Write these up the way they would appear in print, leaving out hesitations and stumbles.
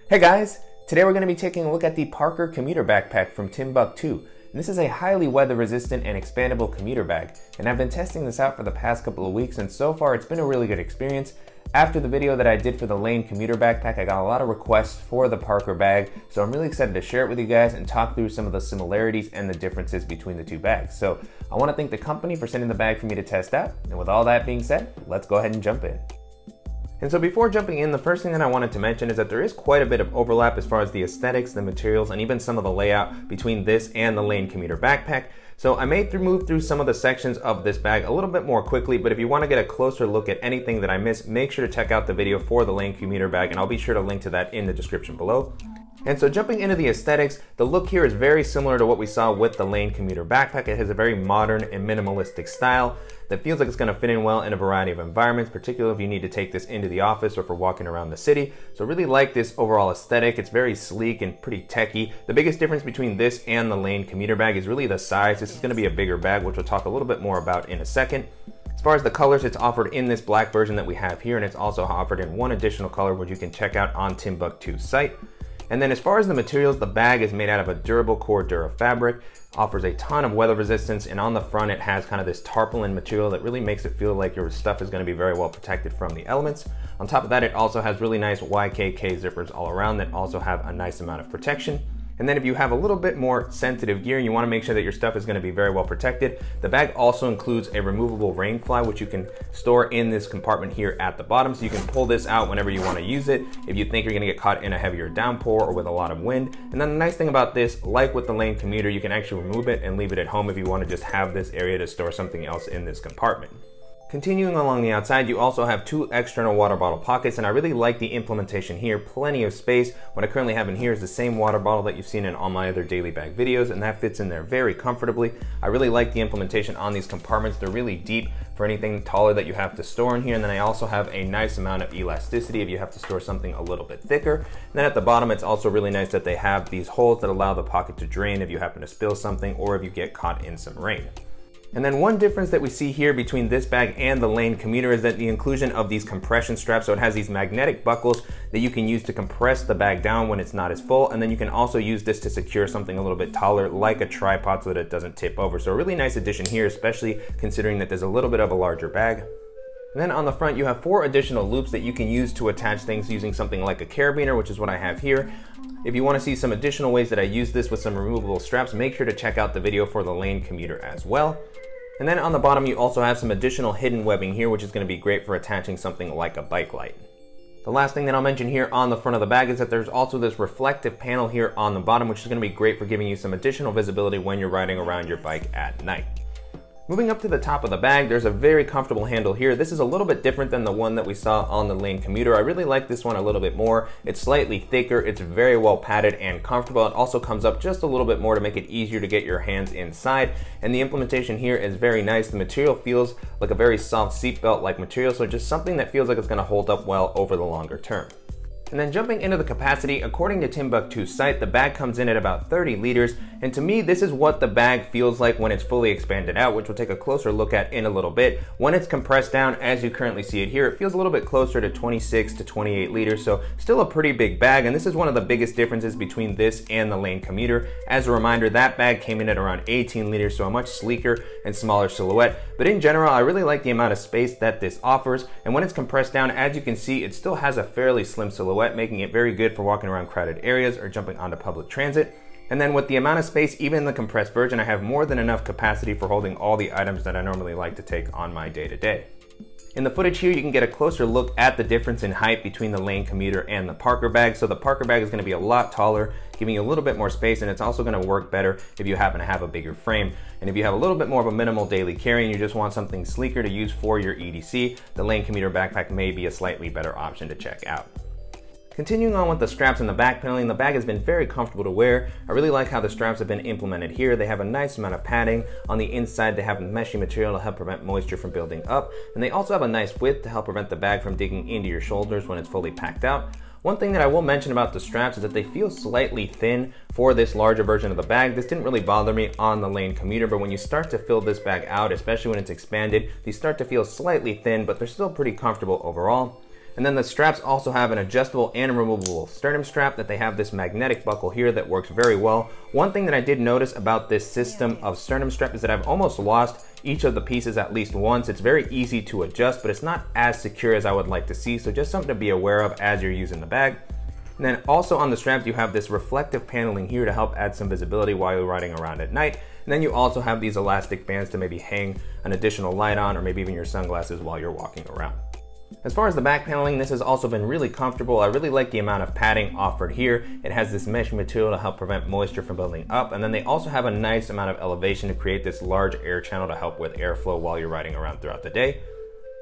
Hey guys, today we're going to be taking a look at the Parker Commuter Backpack from Timbuk2. And this is a highly weather resistant and expandable commuter bag, and I've been testing this out for the past couple of weeks, and so far it's been a really good experience. After the video that I did for the Lane Commuter Backpack, I got a lot of requests for the Parker bag, so I'm really excited to share it with you guys and talk through some of the similarities and the differences between the two bags. So I want to thank the company for sending the bag for me to test out, and with all that being said, let's go ahead and jump in. And so before jumping in, the first thing that I wanted to mention is that there is quite a bit of overlap as far as the aesthetics, the materials, and even some of the layout between this and the Lane Commuter Backpack. So I may move through some of the sections of this bag a little bit more quickly, but if you want to get a closer look at anything that I missed, make sure to check out the video for the Lane Commuter bag, and I'll be sure to link to that in the description below. And so jumping into the aesthetics, the look here is very similar to what we saw with the Lane Commuter Backpack. It has a very modern and minimalistic style that feels like it's going to fit in well in a variety of environments, particularly if you need to take this into the office or for walking around the city. So really like this overall aesthetic. It's very sleek and pretty techy. The biggest difference between this and the Lane Commuter bag is really the size. This is going to be a bigger bag, which we'll talk a little bit more about in a second. As far as the colors, it's offered in this black version that we have here, and it's also offered in one additional color, which you can check out on Timbuk2's site. And then as far as the materials, the bag is made out of a durable core Dura fabric, offers a ton of weather resistance, and on the front it has kind of this tarpaulin material that really makes it feel like your stuff is going to be very well protected from the elements. On top of that, it also has really nice YKK zippers all around that also have a nice amount of protection. And then if you have a little bit more sensitive gear and you want to make sure that your stuff is going to be very well protected, the bag also includes a removable rain fly, which you can store in this compartment here at the bottom. So you can pull this out whenever you want to use it if you think you're going to get caught in a heavier downpour or with a lot of wind. And then the nice thing about this, like with the Lane Commuter, you can actually remove it and leave it at home if you want to just have this area to store something else in this compartment. Continuing along the outside, you also have two external water bottle pockets, and I really like the implementation here. Plenty of space. What I currently have in here is the same water bottle that you've seen in all my other daily bag videos, and that fits in there very comfortably. I really like the implementation on these compartments. They're really deep for anything taller that you have to store in here, and then I also have a nice amount of elasticity if you have to store something a little bit thicker. And then at the bottom, it's also really nice that they have these holes that allow the pocket to drain if you happen to spill something or if you get caught in some rain. And then one difference that we see here between this bag and the Lane Commuter is that the inclusion of these compression straps. So it has these magnetic buckles that you can use to compress the bag down when it's not as full. And then you can also use this to secure something a little bit taller like a tripod so that it doesn't tip over. So a really nice addition here, especially considering that there's a little bit of a larger bag. And then on the front, you have 4 additional loops that you can use to attach things using something like a carabiner, which is what I have here. If you want to see some additional ways that I use this with some removable straps, make sure to check out the video for the Lane Commuter as well. And then on the bottom, you also have some additional hidden webbing here, which is going to be great for attaching something like a bike light. The last thing that I'll mention here on the front of the bag is that there's also this reflective panel here on the bottom, which is going to be great for giving you some additional visibility when you're riding around your bike at night. Moving up to the top of the bag, there's a very comfortable handle here. This is a little bit different than the one that we saw on the Lane Commuter. I really like this one a little bit more. It's slightly thicker, it's very well padded and comfortable. It also comes up just a little bit more to make it easier to get your hands inside. And the implementation here is very nice. The material feels like a very soft seatbelt-like material, so just something that feels like it's gonna hold up well over the longer term. And then jumping into the capacity, according to Timbuk2's site, the bag comes in at about 30 liters. And to me, this is what the bag feels like when it's fully expanded out, which we'll take a closer look at in a little bit. When it's compressed down, as you currently see it here, it feels a little bit closer to 26 to 28 liters. So still a pretty big bag. And this is one of the biggest differences between this and the Lane Commuter. As a reminder, that bag came in at around 18 liters, so a much sleeker and smaller silhouette. But in general, I really like the amount of space that this offers. And when it's compressed down, as you can see, it still has a fairly slim silhouette, making it very good for walking around crowded areas or jumping onto public transit. And then with the amount of space, even in the compressed version, I have more than enough capacity for holding all the items that I normally like to take on my day-to-day. In the footage here, you can get a closer look at the difference in height between the Lane Commuter and the Parker bag. So the Parker bag is going to be a lot taller, giving you a little bit more space, and it's also going to work better if you happen to have a bigger frame. And if you have a little bit more of a minimal daily carry and you just want something sleeker to use for your EDC, the Lane Commuter Backpack may be a slightly better option to check out. Continuing on with the straps and the back paneling, the bag has been very comfortable to wear. I really like how the straps have been implemented here. They have a nice amount of padding. On the inside, they have meshy material to help prevent moisture from building up. And they also have a nice width to help prevent the bag from digging into your shoulders when it's fully packed out. One thing that I will mention about the straps is that they feel slightly thin for this larger version of the bag. This didn't really bother me on the Lane Commuter, but when you start to fill this bag out, especially when it's expanded, these start to feel slightly thin, but they're still pretty comfortable overall. And then the straps also have an adjustable and removable sternum strap that they have this magnetic buckle here that works very well. One thing that I did notice about this system of sternum strap is that I've almost lost each of the pieces at least once. It's very easy to adjust, but it's not as secure as I would like to see. So just something to be aware of as you're using the bag. And then also on the straps, you have this reflective paneling here to help add some visibility while you're riding around at night. And then you also have these elastic bands to maybe hang an additional light on, or maybe even your sunglasses while you're walking around. As far as the back paneling, this has also been really comfortable. I really like the amount of padding offered here. It has this mesh material to help prevent moisture from building up, and then they also have a nice amount of elevation to create this large air channel to help with airflow while you're riding around throughout the day.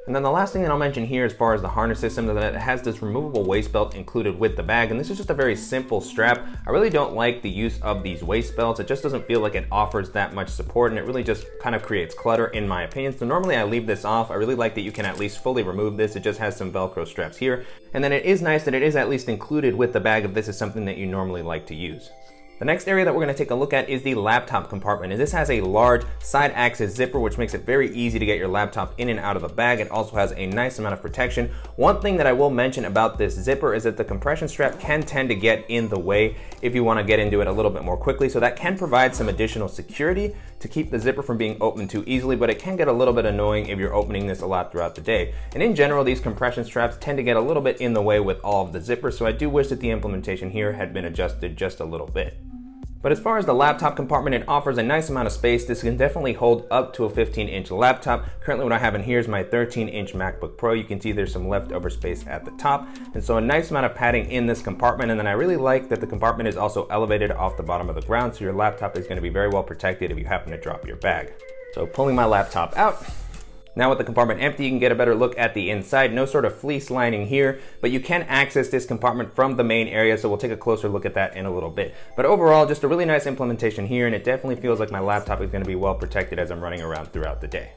And then the last thing that I'll mention here as far as the harness system is that it has this removable waist belt included with the bag, and this is just a very simple strap. I really don't like the use of these waist belts. It just doesn't feel like it offers that much support, and it really just kind of creates clutter in my opinion. So normally I leave this off. I really like that you can at least fully remove this. It just has some Velcro straps here. And then it is nice that it is at least included with the bag if this is something that you normally like to use. The next area that we're going to take a look at is the laptop compartment, and this has a large side access zipper which makes it very easy to get your laptop in and out of the bag. It also has a nice amount of protection. One thing that I will mention about this zipper is that the compression strap can tend to get in the way if you want to get into it a little bit more quickly, so that can provide some additional security to keep the zipper from being opened too easily, but it can get a little bit annoying if you're opening this a lot throughout the day. And in general, these compression straps tend to get a little bit in the way with all of the zippers, so I do wish that the implementation here had been adjusted just a little bit. But as far as the laptop compartment, it offers a nice amount of space. This can definitely hold up to a 15-inch laptop. Currently what I have in here is my 13-inch MacBook Pro. You can see there's some leftover space at the top. And so a nice amount of padding in this compartment. And then I really like that the compartment is also elevated off the bottom of the ground, so your laptop is going to be very well protected if you happen to drop your bag. So pulling my laptop out. Now with the compartment empty, you can get a better look at the inside. No sort of fleece lining here, but you can access this compartment from the main area, so we'll take a closer look at that in a little bit. But overall, just a really nice implementation here, and it definitely feels like my laptop is going to be well protected as I'm running around throughout the day.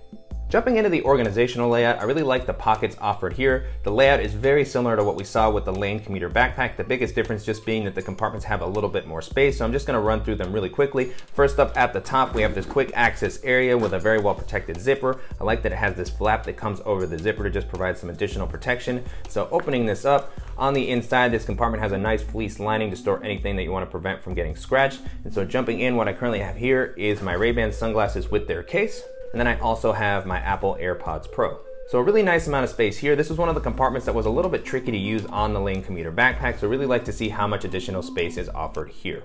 Jumping into the organizational layout, I really like the pockets offered here. The layout is very similar to what we saw with the Lane Commuter Backpack, the biggest difference just being that the compartments have a little bit more space, so I'm just going to run through them really quickly. First up at the top, we have this quick access area with a very well protected zipper. I like that it has this flap that comes over the zipper to just provide some additional protection. So opening this up, on the inside, this compartment has a nice fleece lining to store anything that you want to prevent from getting scratched. And so jumping in, what I currently have here is my Ray-Ban sunglasses with their case. And then I also have my Apple AirPods Pro. So a really nice amount of space here. This was one of the compartments that was a little bit tricky to use on the Lane Commuter Backpack, so I really like to see how much additional space is offered here.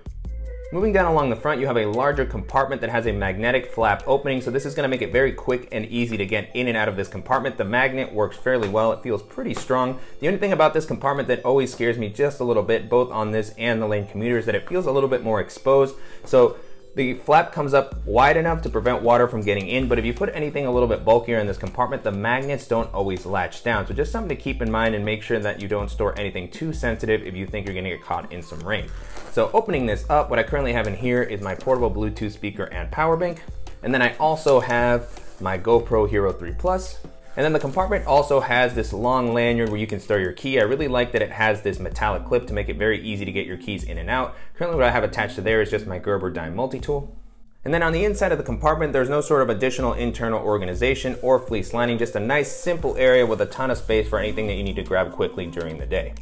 Moving down along the front, you have a larger compartment that has a magnetic flap opening, so this is going to make it very quick and easy to get in and out of this compartment. The magnet works fairly well. It feels pretty strong. The only thing about this compartment that always scares me just a little bit, both on this and the Lane Commuter, is that it feels a little bit more exposed. So the flap comes up wide enough to prevent water from getting in, but if you put anything a little bit bulkier in this compartment, the magnets don't always latch down. So just something to keep in mind, and make sure that you don't store anything too sensitive if you think you're gonna get caught in some rain. So opening this up, what I currently have in here is my portable Bluetooth speaker and power bank. And then I also have my GoPro Hero 3 Plus. And then the compartment also has this long lanyard where you can store your key. I really like that it has this metallic clip to make it very easy to get your keys in and out. Currently what I have attached to there is just my Gerber dime multi-tool. And then on the inside of the compartment, there's no sort of additional internal organization or fleece lining, just a nice simple area with a ton of space for anything that you need to grab quickly during the day.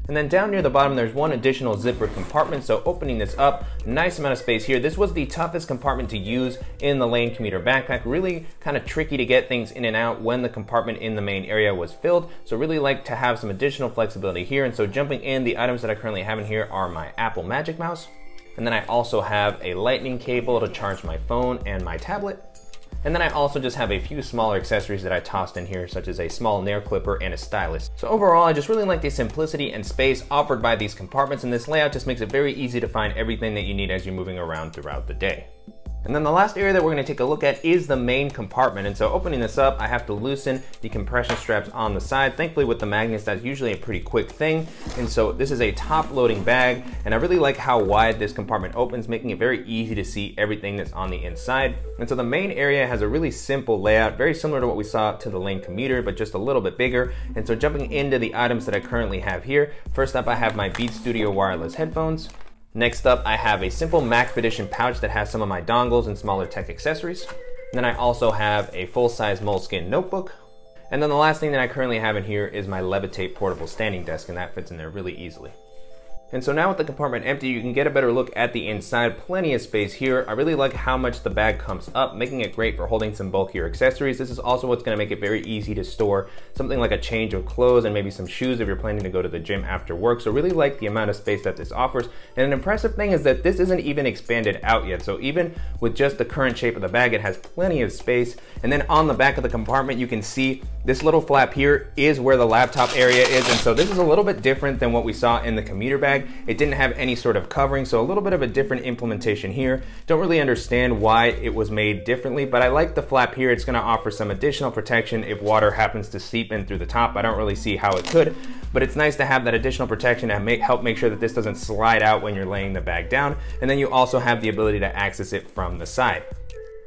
And then down near the bottom, there's one additional zippered compartment. So opening this up, nice amount of space here. This was the toughest compartment to use in the Lane Commuter Backpack. Really kind of tricky to get things in and out when the compartment in the main area was filled. So really like to have some additional flexibility here. And so jumping in, the items that I currently have in here are my Apple Magic Mouse. And then I also have a lightning cable to charge my phone and my tablet. And then I also just have a few smaller accessories that I tossed in here, such as a small nail clipper and a stylus. So overall, I just really like the simplicity and space offered by these compartments, and this layout just makes it very easy to find everything that you need as you're moving around throughout the day. And then the last area that we're going to take a look at is the main compartment. And so opening this up, I have to loosen the compression straps on the side. Thankfully with the magnets, that's usually a pretty quick thing. And so this is a top loading bag, and I really like how wide this compartment opens, making it very easy to see everything that's on the inside. And so the main area has a really simple layout, very similar to what we saw to the Lane Commuter, but just a little bit bigger. And so jumping into the items that I currently have here, first up I have my Beats Studio wireless headphones. Next up, I have a simple Mac Edition pouch that has some of my dongles and smaller tech accessories. And then I also have a full-size moleskin notebook. And then the last thing that I currently have in here is my Levitate portable standing desk, and that fits in there really easily. And so now with the compartment empty, you can get a better look at the inside. Plenty of space here. I really like how much the bag comes up, making it great for holding some bulkier accessories. This is also what's going to make it very easy to store something like a change of clothes and maybe some shoes if you're planning to go to the gym after work. So really like the amount of space that this offers. And an impressive thing is that this isn't even expanded out yet. So even with just the current shape of the bag, it has plenty of space. And then on the back of the compartment, you can see this little flap here is where the laptop area is. And so this is a little bit different than what we saw in the commuter bag. It didn't have any sort of covering, so a little bit of a different implementation here. Don't really understand why it was made differently, but I like the flap here. It's gonna offer some additional protection if water happens to seep in through the top. I don't really see how it could, but it's nice to have that additional protection to help make sure that this doesn't slide out when you're laying the bag down. And then you also have the ability to access it from the side.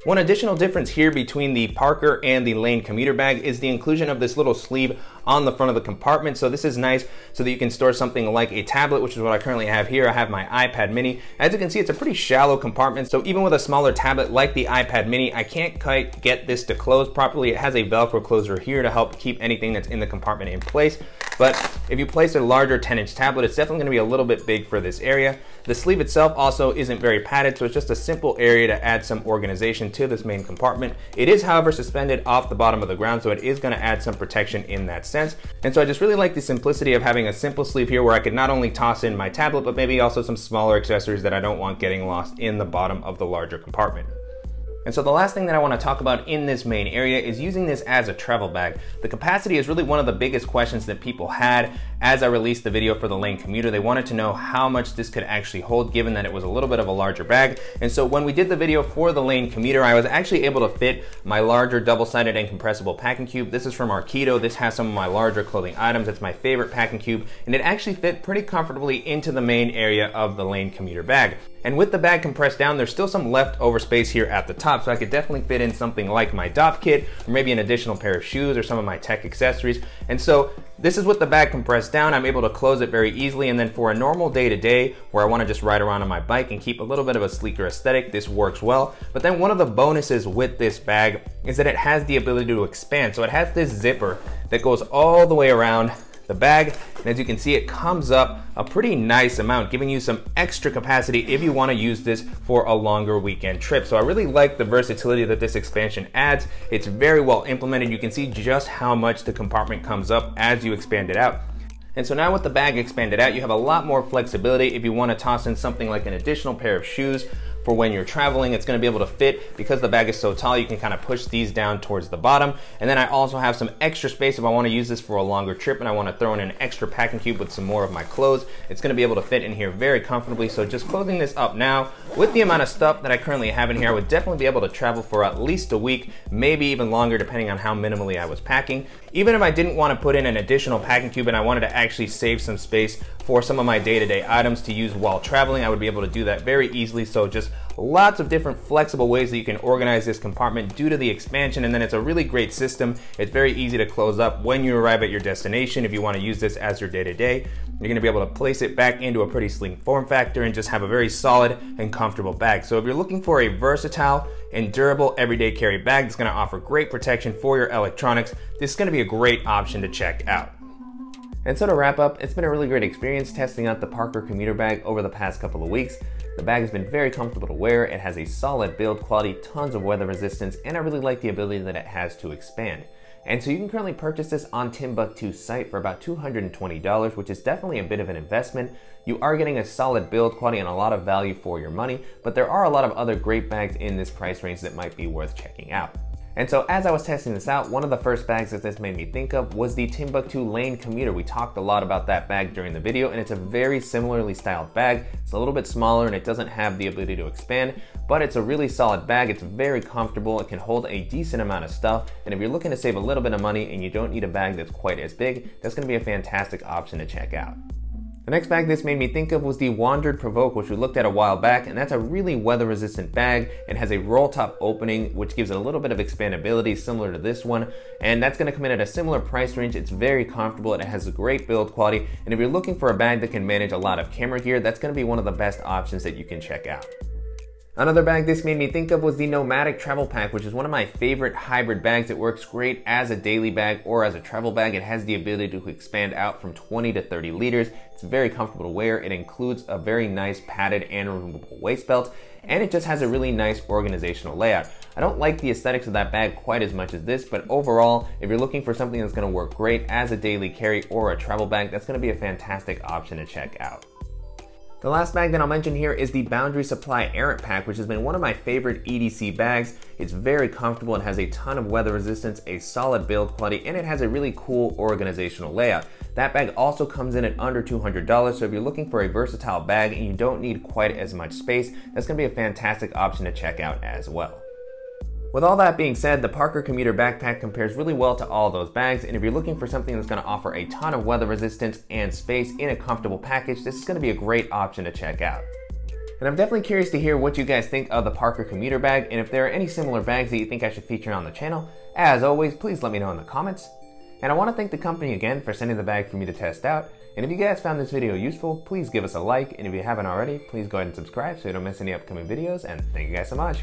One additional difference here between the Parker and the Lane commuter bag is the inclusion of this little sleeve on the front of the compartment. So this is nice so that you can store something like a tablet, which is what I currently have here. I have my iPad mini. As you can see, it's a pretty shallow compartment. So even with a smaller tablet like the iPad mini, I can't quite get this to close properly. It has a Velcro closer here to help keep anything that's in the compartment in place. But if you place a larger 10-inch tablet, it's definitely gonna be a little bit big for this area. The sleeve itself also isn't very padded, so it's just a simple area to add some organization to this main compartment. It is, however, suspended off the bottom of the ground, so it is gonna add some protection in that sense. And so I just really like the simplicity of having a simple sleeve here where I could not only toss in my tablet, but maybe also some smaller accessories that I don't want getting lost in the bottom of the larger compartment. And so the last thing that I want to talk about in this main area is using this as a travel bag. The capacity is really one of the biggest questions that people had as I released the video for the Lane Commuter. They wanted to know how much this could actually hold, given that it was a little bit of a larger bag. And so when we did the video for the Lane Commuter, I was actually able to fit my larger double-sided and compressible packing cube. This is from Arkedo. This has some of my larger clothing items. It's my favorite packing cube, and it actually fit pretty comfortably into the main area of the Lane Commuter bag. And with the bag compressed down, there's still some leftover space here at the top, so I could definitely fit in something like my DOP kit, or maybe an additional pair of shoes, or some of my tech accessories. And so this is with the bag compressed down. I'm able to close it very easily, and then for a normal day-to-day where I want to just ride around on my bike and keep a little bit of a sleeker aesthetic, this works well. But then one of the bonuses with this bag is that it has the ability to expand. So it has this zipper that goes all the way around the bag, and as you can see, it comes up a pretty nice amount, giving you some extra capacity if you want to use this for a longer weekend trip. So I really like the versatility that this expansion adds. It's very well implemented. You can see just how much the compartment comes up as you expand it out. And so now with the bag expanded out, you have a lot more flexibility if you want to toss in something like an additional pair of shoes for when you're traveling. It's going to be able to fit because the bag is so tall. You can kind of push these down towards the bottom. And then I also have some extra space if I want to use this for a longer trip and I want to throw in an extra packing cube with some more of my clothes. It's going to be able to fit in here very comfortably. So just closing this up now, with the amount of stuff that I currently have in here, I would definitely be able to travel for at least a week, maybe even longer, depending on how minimally I was packing. Even if I didn't want to put in an additional packing cube and I wanted to actually save some space for some of my day-to-day items to use while traveling, I would be able to do that very easily. So just lots of different flexible ways that you can organize this compartment due to the expansion, and then it's a really great system. It's very easy to close up when you arrive at your destination. If you want to use this as your day-to-day, you're going to be able to place it back into a pretty sleek form factor and just have a very solid and comfortable bag. So if you're looking for a versatile and durable everyday carry bag that's going to offer great protection for your electronics, this is going to be a great option to check out. And so to wrap up, it's been a really great experience testing out the Parker Commuter Bag over the past couple of weeks. The bag has been very comfortable to wear, it has a solid build quality, tons of weather resistance, and I really like the ability that it has to expand. And so you can currently purchase this on Timbuk2's site for about $220, which is definitely a bit of an investment. You are getting a solid build quality and a lot of value for your money, but there are a lot of other great bags in this price range that might be worth checking out. And so as I was testing this out, one of the first bags that this made me think of was the Timbuk2 Lane Commuter. We talked a lot about that bag during the video, and it's a very similarly styled bag. It's a little bit smaller and it doesn't have the ability to expand, but it's a really solid bag. It's very comfortable, it can hold a decent amount of stuff, and if you're looking to save a little bit of money and you don't need a bag that's quite as big, that's going to be a fantastic option to check out. The next bag this made me think of was the Wandered Provoke, which we looked at a while back, and that's a really weather resistant bag and has a roll top opening which gives it a little bit of expandability similar to this one, and that's going to come in at a similar price range. It's very comfortable, it has a great build quality, and if you're looking for a bag that can manage a lot of camera gear, that's going to be one of the best options that you can check out. Another bag this made me think of was the Nomadic Travel Pack, which is one of my favorite hybrid bags. It works great as a daily bag or as a travel bag. It has the ability to expand out from 20 to 30 liters. It's very comfortable to wear. It includes a very nice padded and removable waist belt, and it just has a really nice organizational layout. I don't like the aesthetics of that bag quite as much as this, but overall, if you're looking for something that's going to work great as a daily carry or a travel bag, that's going to be a fantastic option to check out. The last bag that I'll mention here is the Boundary Supply Errant Pack, which has been one of my favorite EDC bags. It's very comfortable, it has a ton of weather resistance, a solid build quality, and it has a really cool organizational layout. That bag also comes in at under $200, so if you're looking for a versatile bag and you don't need quite as much space, that's going to be a fantastic option to check out as well. With all that being said, the Parker Commuter Backpack compares really well to all those bags, and if you're looking for something that's going to offer a ton of weather resistance and space in a comfortable package, this is going to be a great option to check out. And I'm definitely curious to hear what you guys think of the Parker Commuter Bag, and if there are any similar bags that you think I should feature on the channel. As always, please let me know in the comments. And I want to thank the company again for sending the bag for me to test out. And if you guys found this video useful, please give us a like, and if you haven't already, please go ahead and subscribe so you don't miss any upcoming videos, and thank you guys so much.